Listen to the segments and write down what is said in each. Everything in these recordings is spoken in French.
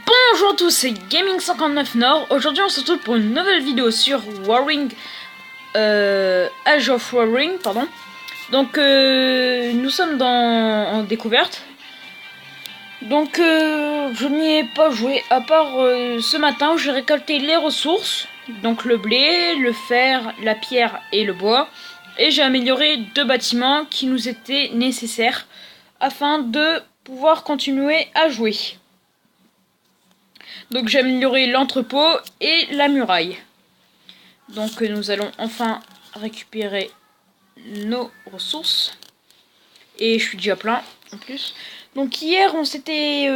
Bonjour à tous, c'est Gaming59 Nord. Aujourd'hui on se retrouve pour une nouvelle vidéo sur Warring, Age of Warring, pardon. Donc nous sommes en découverte. Donc je n'y ai pas joué à part ce matin où j'ai récolté les ressources. Donc le blé, le fer, la pierre et le bois. Et j'ai amélioré 2 bâtiments qui nous étaient nécessaires afin de pouvoir continuer à jouer. Donc j'ai amélioré l'entrepôt et la muraille. Donc nous allons enfin récupérer nos ressources. Et je suis déjà plein en plus. Donc hier on s'était...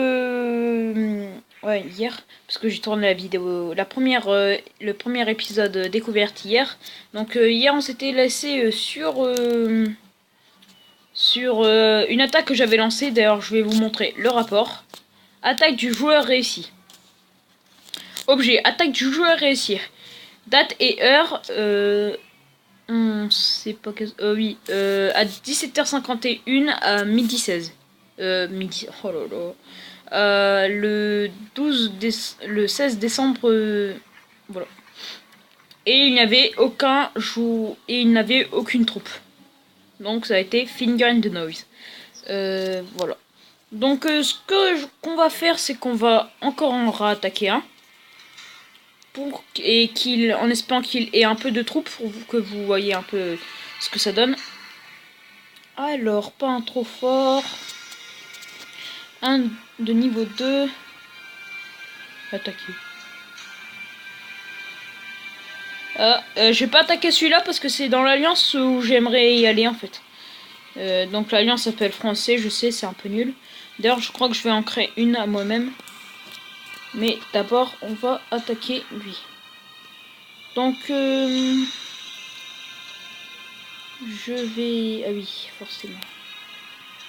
Ouais, hier, parce que j'ai tourné la vidéo, le premier épisode découverte hier. Donc hier on s'était laissé sur une attaque que j'avais lancée. D'ailleurs je vais vous montrer le rapport. Attaque du joueur réussi. Objet, attaque du joueur réussi. Date et heure, on sait pas que... oui, à 17h51 à midi 16. Midi, oh là là. Le 16 décembre, voilà. Et il n'y avait aucune troupe. Donc ça a été Finger in the Noise. Voilà. Donc qu'on va faire, c'est qu'on va encore en réattaquer un. En espérant qu'il ait un peu de troupes pour que vous voyez un peu ce que ça donne. Alors, pas un trop fort. Un de niveau 2. Attaquer. Je vais pas attaquer celui-là parce que c'est dans l'alliance où j'aimerais y aller en fait. Donc l'alliance s'appelle français, je sais, c'est un peu nul. D'ailleurs, je crois que je vais en créer une à moi-même. Mais d'abord, on va attaquer lui. Donc, je vais... Ah oui, forcément.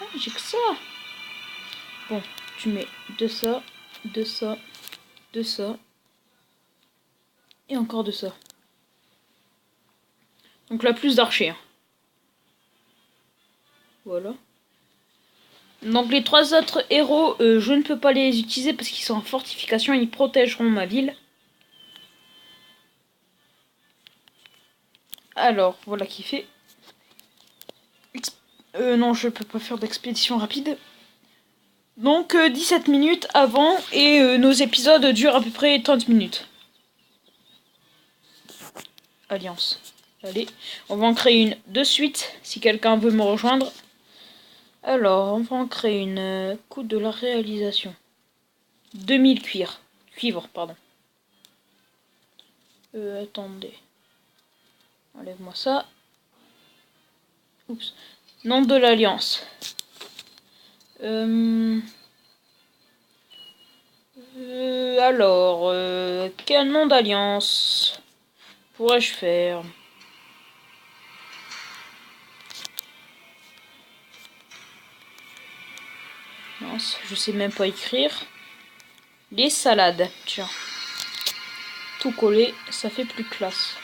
Ah, j'ai que ça. Bon, tu mets de ça, de ça, de ça. Et encore de ça. Donc là, plus d'archers. Hein. Voilà. Donc les 3 autres héros, je ne peux pas les utiliser parce qu'ils sont en fortification. Ils protégeront ma ville. Alors, voilà qui fait. Non, je peux pas faire d'expédition rapide. Donc 17 minutes avant et nos épisodes durent à peu près 30 minutes. Alliance. Allez, on va en créer une de suite si quelqu'un veut me rejoindre. Alors, on va en créer une. Coût de la réalisation. 2000 cuivre, pardon. Attendez. Enlève-moi ça. Oups. Nom de l'alliance. Alors, quel nom d'alliance pourrais-je faire? Mince, je sais même pas écrire. Les salades, tiens. Tout coller, ça fait plus classe.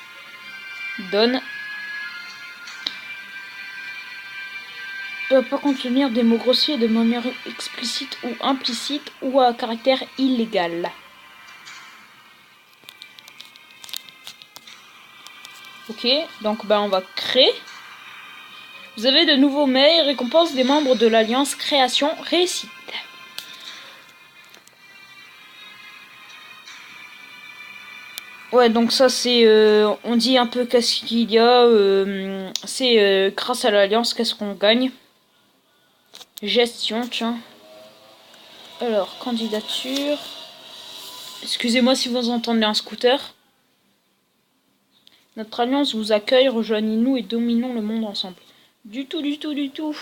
Donne. Doit pas contenir des mots grossiers de manière explicite ou implicite ou à caractère illégal. Ok, donc on va créer. Vous avez de nouveaux mets et récompenses des membres de l'Alliance Création Réussite. Ouais, donc ça c'est, on dit un peu qu'est-ce qu'il y a, c'est grâce à l'Alliance qu'est-ce qu'on gagne. Gestion, tiens. Alors, candidature. Excusez-moi si vous entendez un scooter. Notre alliance vous accueille, rejoignez-nous et dominons le monde ensemble. Du tout, du tout, du tout.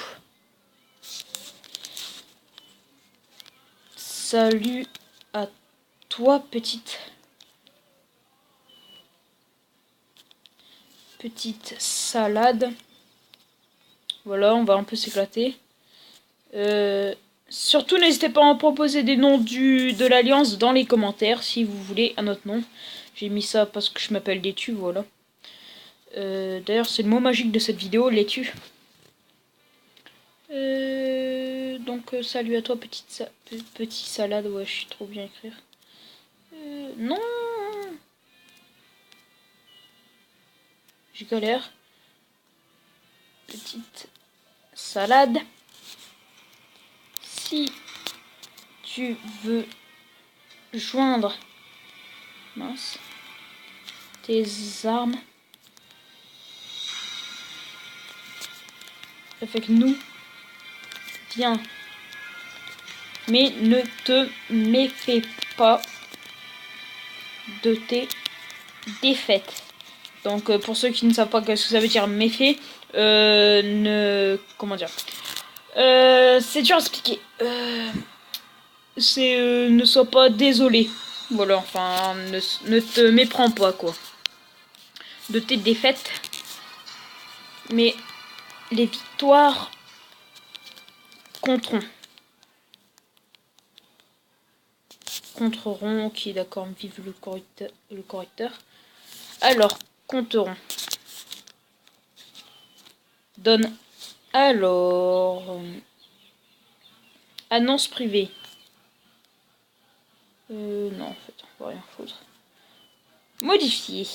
Salut à toi, petite salade. Voilà, on va un peu s'éclater. Surtout, n'hésitez pas à en proposer des noms de l'alliance dans les commentaires si vous voulez un autre nom. J'ai mis ça parce que je m'appelle Laitue, voilà. D'ailleurs, c'est le mot magique de cette vidéo, Laitue. Donc salut à toi petit salade, ouais je suis trop bien écrire. Non, je galère. Petite salade. Si tu veux joindre mince tes armes avec nous, viens. Mais ne te méfie pas de tes défaites. Donc pour ceux qui ne savent pas ce que ça veut dire méfait, comment dire, c'est dur à expliquer. C'est ne sois pas désolé. Voilà, enfin ne te méprends pas quoi de tes défaites, mais les victoires compteront. Compteront, ok d'accord, vive le correcteur. Alors, compteront. Donne. Alors. Annonce privée. Non, en fait, on va rien foutre. Modifier.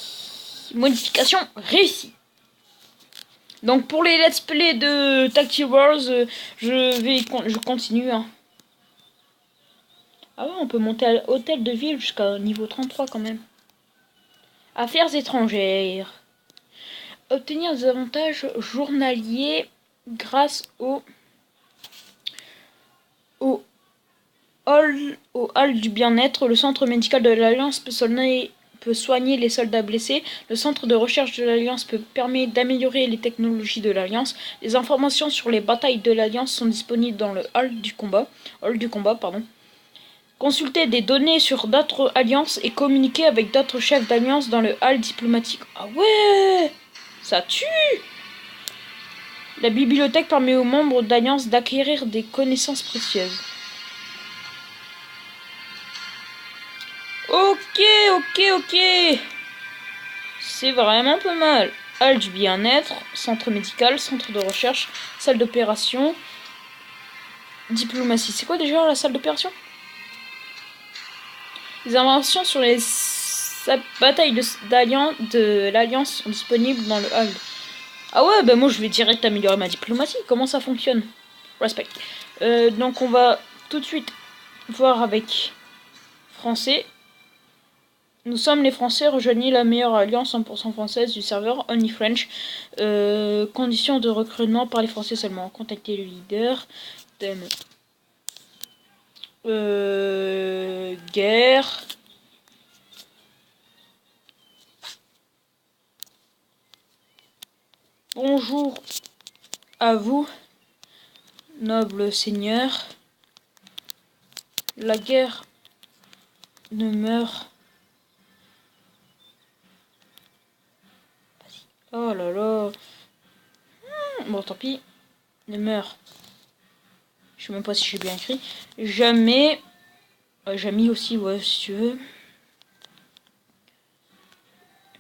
Modification réussie. Donc pour les let's play de Tacti Wars, je continue. Hein. Ah ouais, on peut monter à l'hôtel de ville jusqu'à niveau 33 quand même. Affaires étrangères. Obtenir des avantages journaliers grâce au hall du bien-être. Le centre médical de l'Alliance peut soigner les soldats blessés. Le centre de recherche de l'Alliance permet d'améliorer les technologies de l'Alliance. Les informations sur les batailles de l'Alliance sont disponibles dans le hall du combat. Consulter des données sur d'autres alliances et communiquer avec d'autres chefs d'alliance dans le hall diplomatique. Ah ouais, ça tue. La bibliothèque permet aux membres d'alliance d'acquérir des connaissances précieuses. Ok. C'est vraiment pas mal. Hall du bien-être, centre médical, centre de recherche, salle d'opération, diplomatie. C'est quoi déjà la salle d'opération? Les informations sur les batailles de l'Alliance sont disponibles dans le hall. Ah ouais, bah moi je vais direct améliorer ma diplomatie. Comment ça fonctionne? Respect. Donc on va tout de suite voir avec français. Nous sommes les Français, rejoignez la meilleure alliance 100% française du serveur Only French. Conditions de recrutement par les Français seulement. Contactez le leader. Thème. Guerre. Bonjour à vous, noble seigneur. La guerre ne meurt. Oh là là. Bon, tant pis. Ne meurt. Je sais même pas si j'ai bien écrit. Jamais. Jamais aussi, ouais, si tu veux.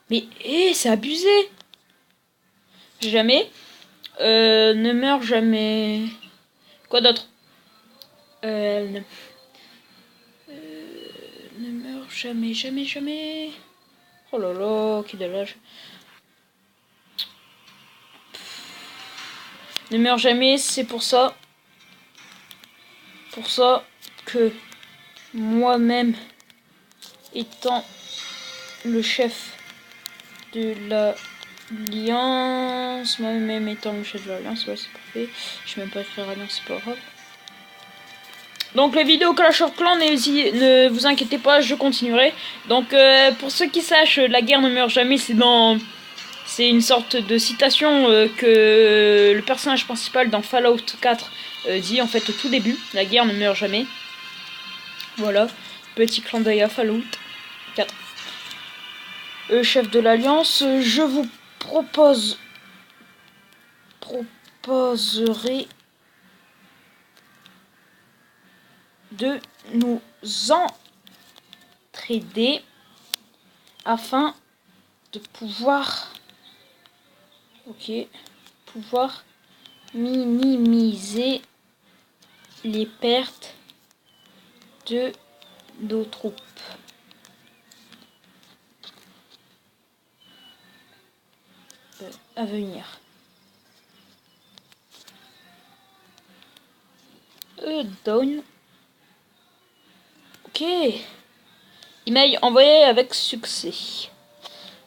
Mais, c'est abusé. Jamais. Ne meurt jamais. Quoi d'autre? Ne meurt jamais. Oh là là, qui de l'âge. Ne meurt jamais, c'est pour ça. Pour ça que moi-même, étant le chef de l'Alliance, moi-même étant le chef de l'Alliance, ouais, c'est parfait. Je vais même pas écrire Alliance, c'est pas grave. Donc les vidéos Clash of Clans, ne vous inquiétez pas, je continuerai. Donc pour ceux qui sachent, la guerre ne meurt jamais, c'est une sorte de citation que le personnage principal dans Fallout 4 dit en fait au tout début. La guerre ne meurt jamais. Voilà, petit clin d'œil à Fallout 4. Chef de l'Alliance, je vous proposerai de nous entraider afin de pouvoir minimiser les pertes de nos troupes. À venir. Down. Ok. Email envoyé avec succès.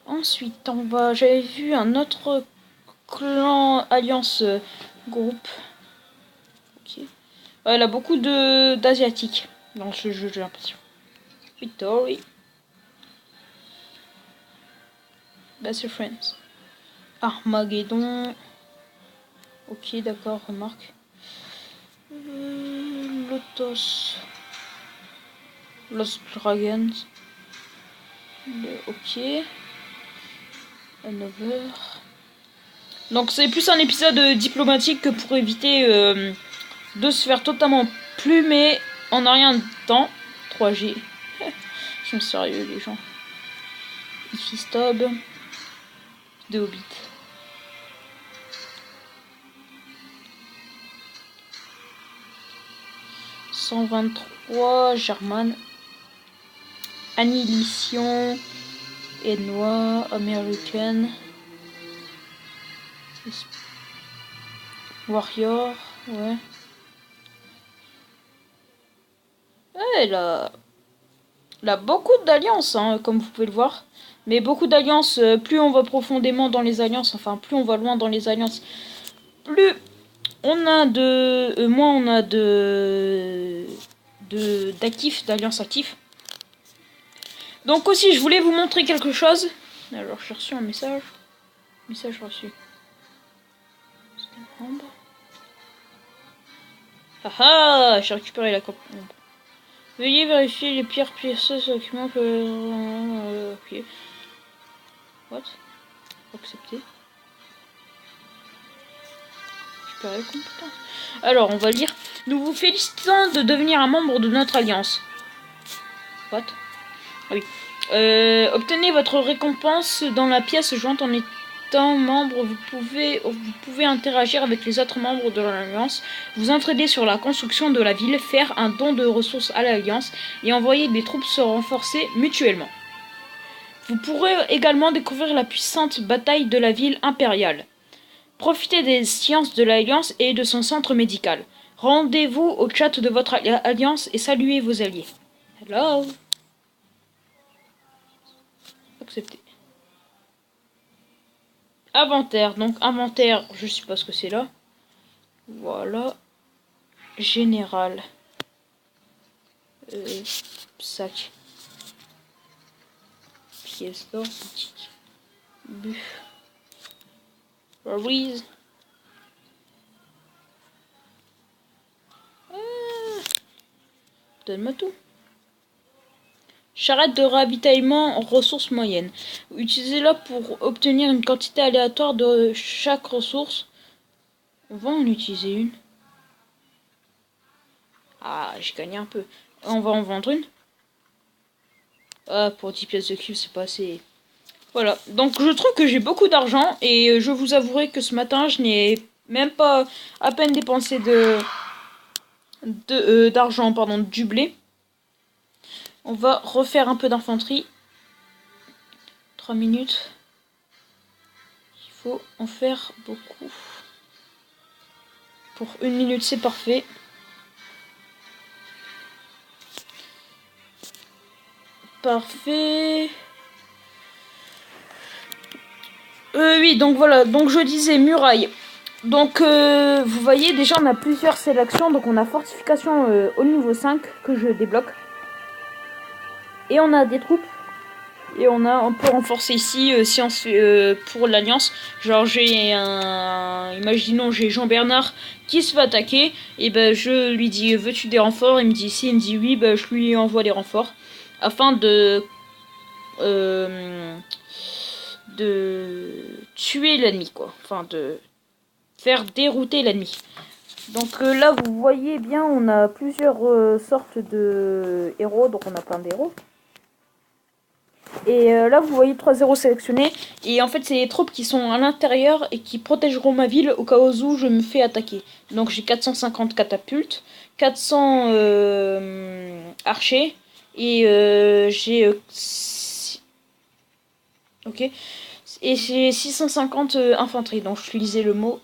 Ensuite, on va. J'avais vu un autre clan alliance groupe. Ok. Ouais, il a beaucoup d'asiatiques dans ce jeu, j'ai l'impression. Victory. Best Friends. Armageddon. Ok, d'accord, remarque. Lotus. Lost Dragons. Ok. Another. Donc c'est plus un épisode diplomatique que pour éviter de se faire totalement plumer en un rien de temps. 3G. Ils sont sérieux les gens. Ici stop. De Hobbit. « 123 German. Annihilation. Enois. American. Warrior. Ouais. Ouais, il a beaucoup d'alliances, hein, comme vous pouvez le voir. Mais beaucoup d'alliances, plus on va profondément dans les alliances, enfin plus on va loin dans les alliances, plus on a de... moins on a d'actifs, d'alliances actifs. Donc aussi, je voulais vous montrer quelque chose. Alors, j'ai reçu un message. Message reçu. Ah ah, j'ai récupéré la copie. Veuillez vérifier les pierres précieuses documents que... ok. What? Accepter. Récupérer les compétences. Alors, on va lire. Nous vous félicitons de devenir un membre de notre alliance. What? Ah oui. Obtenez votre récompense dans la pièce jointe en étant membre. Vous pouvez interagir avec les autres membres de l'Alliance, vous entraider sur la construction de la ville, faire un don de ressources à l'Alliance et envoyer des troupes se renforcer mutuellement. Vous pourrez également découvrir la puissante bataille de la ville impériale. Profitez des sciences de l'Alliance et de son centre médical. Rendez-vous au chat de votre alliance et saluez vos alliés. Hello. Accepter. Inventaire. Donc inventaire, je sais pas ce que c'est là. Voilà. Général. Sac. Pièce d'or, boutique. Buff. Reese. Donne-moi tout. Charrette de ravitaillement en ressources moyennes. Utilisez-la pour obtenir une quantité aléatoire de chaque ressource. On va en utiliser une. Ah, j'ai gagné un peu. On va en vendre une. Ah, pour 10 pièces de cube, c'est pas assez. Voilà. Donc, je trouve que j'ai beaucoup d'argent. Et je vous avouerai que ce matin, je n'ai même pas à peine dépensé d'argent, pardon, du blé. On va refaire un peu d'infanterie. 3 minutes. Il faut en faire beaucoup. Pour 1 minute, c'est parfait. Parfait. Oui, donc voilà. Donc je disais muraille. Donc vous voyez, déjà on a plusieurs sélections. Donc on a fortification au niveau 5 que je débloque. Et on a des troupes. Et on peut renforcer ici si on se fait, pour l'alliance. Genre j'ai imaginons j'ai Jean-Bernard qui se fait attaquer. Et ben je lui dis veux-tu des renforts? Il me dit si, il me dit oui, ben je lui envoie des renforts. Afin de tuer l'ennemi quoi. Enfin de faire dérouter l'ennemi. Donc là vous voyez bien on a plusieurs sortes de héros. Donc on a plein d'héros. Et là, vous voyez 3-0 sélectionnés. Et en fait, c'est les troupes qui sont à l'intérieur et qui protégeront ma ville au cas où je me fais attaquer. Donc j'ai 450 catapultes, 400 archers et j'ai ok, et j'ai 650 infanterie. Donc je lisais le mot.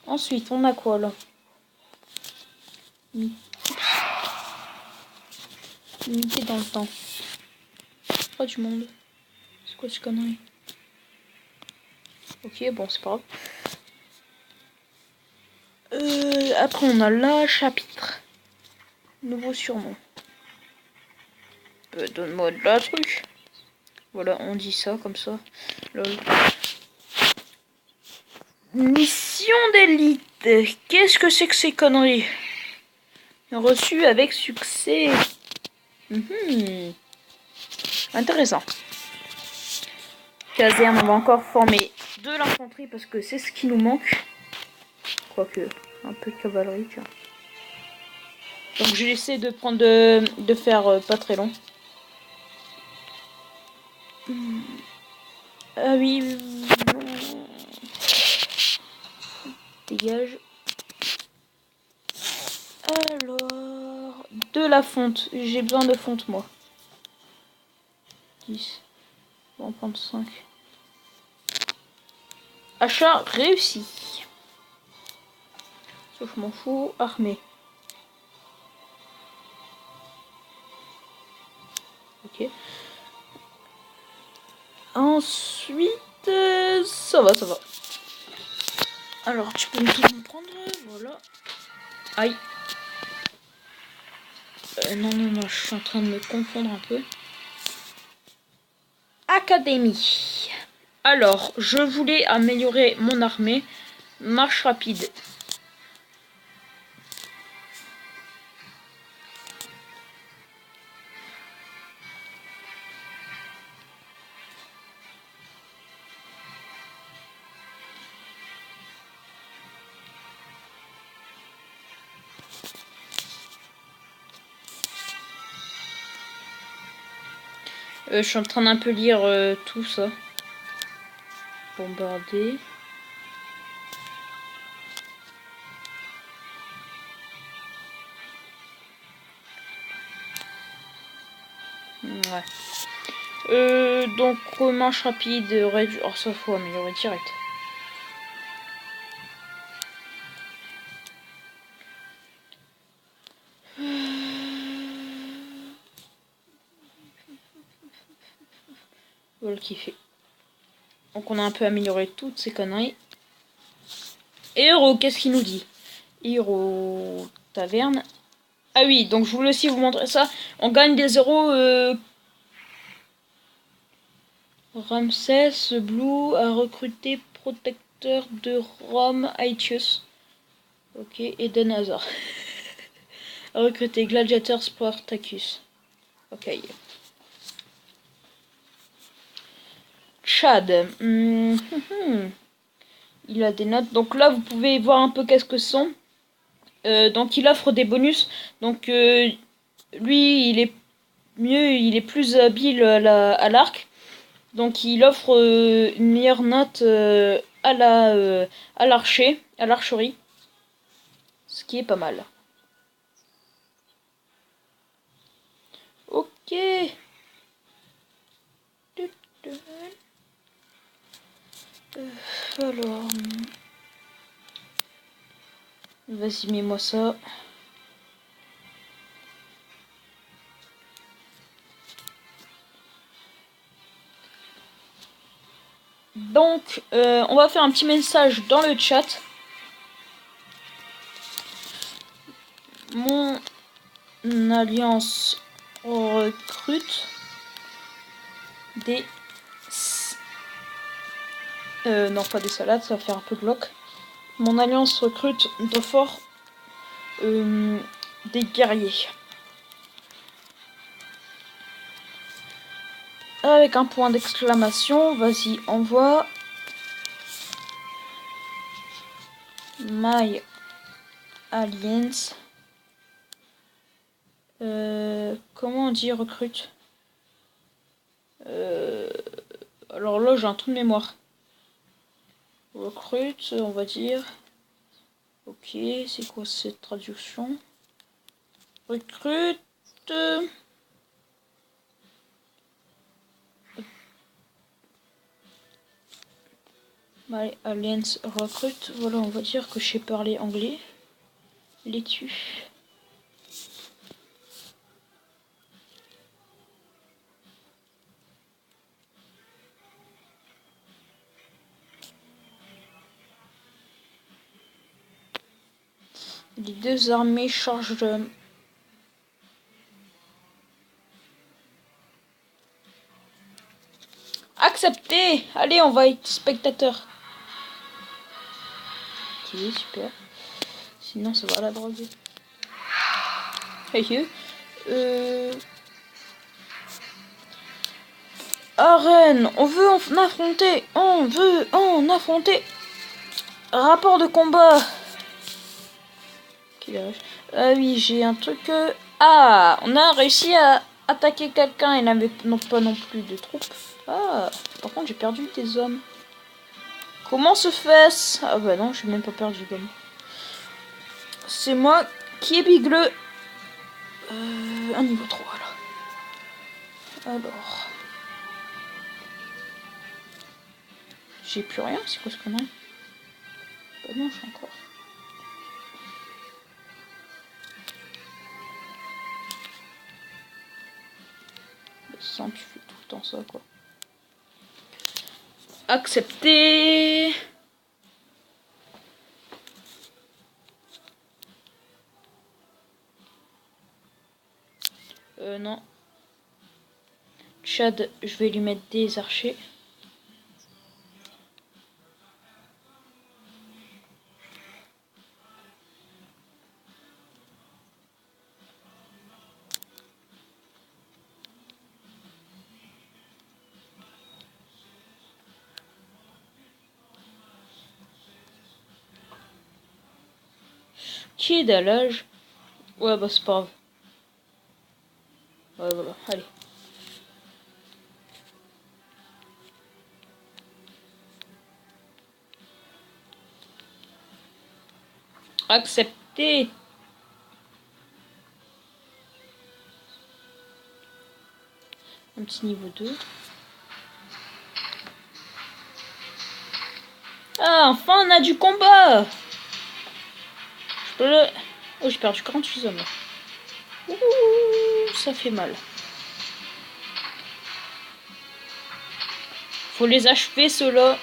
Ensuite, on a quoi là? Limité dans le temps. Pas du monde. C'est quoi ce connerie? Ok, bon, c'est pas grave. Après, on a la chapitre. Nouveau surnom. Donne-moi de la truc. Voilà, on dit ça comme ça. Lol. Mission d'élite. Qu'est-ce que c'est que ces conneries? Reçu avec succès. Intéressant. Caserne, on va encore former de l'infanterie parce que c'est ce qui nous manque. Quoique, un peu de cavalerie, tiens. Donc j'essaie de prendre de faire pas très long. Ah oui. Dégage. Alors, de la fonte. J'ai besoin de fonte, moi. 10. On va en prendre 5. Achat réussi. Sauf je m'en fous. Armée. Ok. Ensuite, ça va, ça va. Alors, tu peux tout me prendre. Voilà. Aïe. Non, non, non, je suis en train de me confondre un peu. Académie. Alors, je voulais améliorer mon armée. Marche rapide. Je suis en train d'un peu lire tout ça. Bombarder. Ouais. Donc marche rapide, réduire. Oh, ça faut améliorer direct. Voilà le kiffer. Donc on a un peu amélioré toutes ces conneries. Héros, qu'est-ce qu'il nous dit? Héros taverne. Ah oui, donc je voulais aussi vous montrer ça. On gagne des euros. Ramsès Blue a recruté protecteur de Rome Aetius. Ok, Eden Hazard. A recruté gladiateur Spartacus. Ok. Chad. Il a des notes. Donc là, vous pouvez voir un peu qu'est-ce que ce sont. Donc il offre des bonus. Donc lui, il est mieux, il est plus habile à l'arc. Donc il offre une meilleure note à l'archerie. Ce qui est pas mal. Ok. Alors. Vas-y, mets-moi ça. Donc, on va faire un petit message dans le chat. Mon alliance recrute des... non, pas des salades, ça va faire un peu glauque. Mon alliance recrute de fort des guerriers. Avec un point d'exclamation, vas-y, envoie. My Alliance. Comment on dit recrute? Alors là, j'ai un trou de mémoire. Recrute, on va dire. Ok, c'est quoi cette traduction? Recrute. Allez, Alliance recrute. Voilà, on va dire que je sais parler anglais. Les tue. Les deux armées chargent de... Accepté. Allez, on va être spectateur. Ok, super. Sinon, ça va la drogue. Hey, Arène, on veut en affronter. On veut en affronter. Rapport de combat. Ah oui, j'ai un truc... Ah, on a réussi à attaquer quelqu'un. Il n'avait pas non plus de troupes. Ah, par contre, j'ai perdu des hommes. Comment se fait-ce? Ah bah non, j'ai même pas perdu d'hommes. C'est moi qui est bigleux. Un niveau 3, là. Alors... J'ai plus rien, c'est quoi ce connerie? Bah non, j'ai encore... Sans, tu fais tout le temps ça, quoi. Accepter. Non. Chad, je vais lui mettre des archers. Qui est d'âge? Ouais, bah c'est pas grave. Ouais, voilà, allez. Accepter. Un petit niveau 2. Ah, enfin on a du combat. Je peux le... Oh, j'ai perdu 48 hommes. Ouh, ça fait mal. Faut les achever, ceux-là.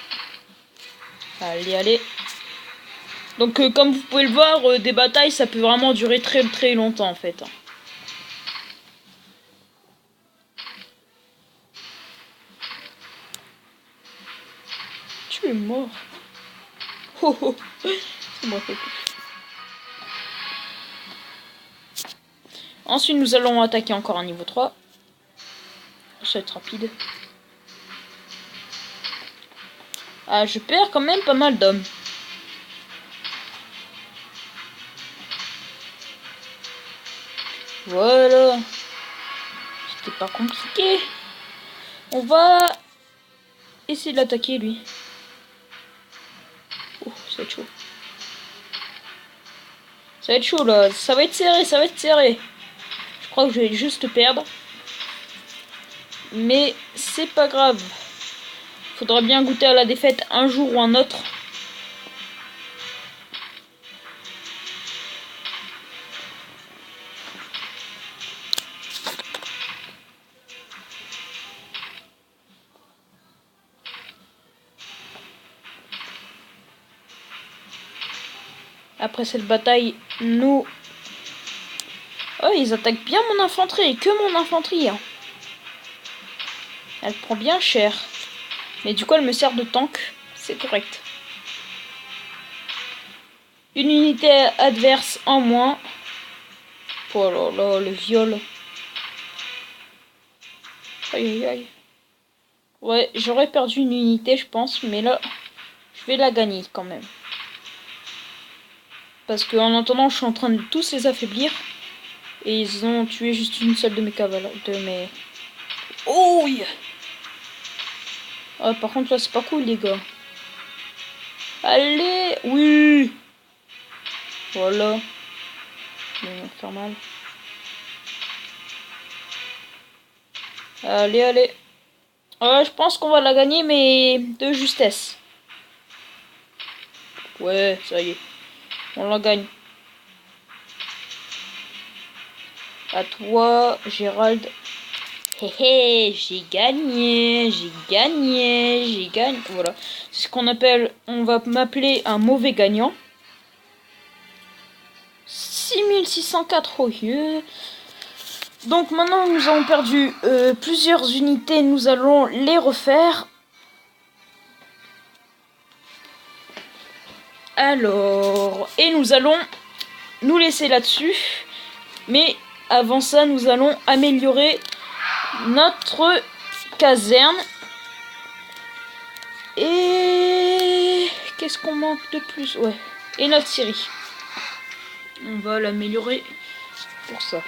Allez, allez. Donc, comme vous pouvez le voir, des batailles, ça peut vraiment durer très très longtemps, en fait. Tu es mort. Oh, oh. C'est moi, Ensuite, nous allons attaquer encore un niveau 3. Ça va être rapide. Ah, je perds quand même pas mal d'hommes. Voilà. C'était pas compliqué. On va essayer de l'attaquer, lui. Oh, ça va être chaud. Ça va être chaud, là. Ça va être serré, ça va être serré. Je crois que je vais juste perdre. Mais c'est pas grave. Faudra bien goûter à la défaite un jour ou un autre. Après cette bataille, nous... Oh, ils attaquent bien mon infanterie. Que mon infanterie. Hein. Elle prend bien cher. Mais du coup, elle me sert de tank. C'est correct. Une unité adverse en moins. Oh là là, le viol. Aïe aïe aïe. Ouais, j'aurais perdu une unité, je pense. Mais là, je vais la gagner quand même. Parce qu'en entendant, je suis en train de tous les affaiblir. Et ils ont tué juste une seule de mes cavaleries. Oh yeah. Ah, par contre, là, c'est pas cool, les gars. Allez, oui. Voilà. Ils vont faire mal. Allez, allez. Je pense qu'on va la gagner, mais de justesse. Ouais, ça y est. On la gagne. À toi, Gérald. Hé hé, j'ai gagné, j'ai gagné, j'ai gagné. Voilà. C'est ce qu'on appelle, on va m'appeler un mauvais gagnant. 6604, oh yeah. Donc maintenant nous avons perdu plusieurs unités, nous allons les refaire. Alors, et nous allons nous laisser là-dessus. Mais avant ça, nous allons améliorer notre caserne. Et qu'est-ce qu'on manque de plus? Ouais. Et notre série. On va l'améliorer pour ça.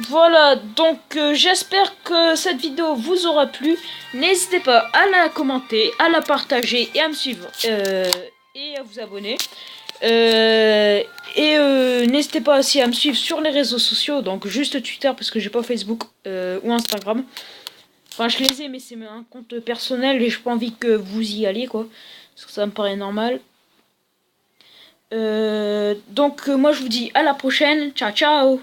Voilà, donc j'espère que cette vidéo vous aura plu. N'hésitez pas à la commenter, à la partager et à me suivre et à vous abonner. N'hésitez pas aussi à me suivre sur les réseaux sociaux, donc juste Twitter parce que j'ai pas Facebook ou Instagram. Enfin, je les ai, mais c'est un compte personnel et j'ai pas envie que vous y alliez, quoi. Parce que ça me paraît normal. Donc, moi, je vous dis à la prochaine. Ciao, ciao!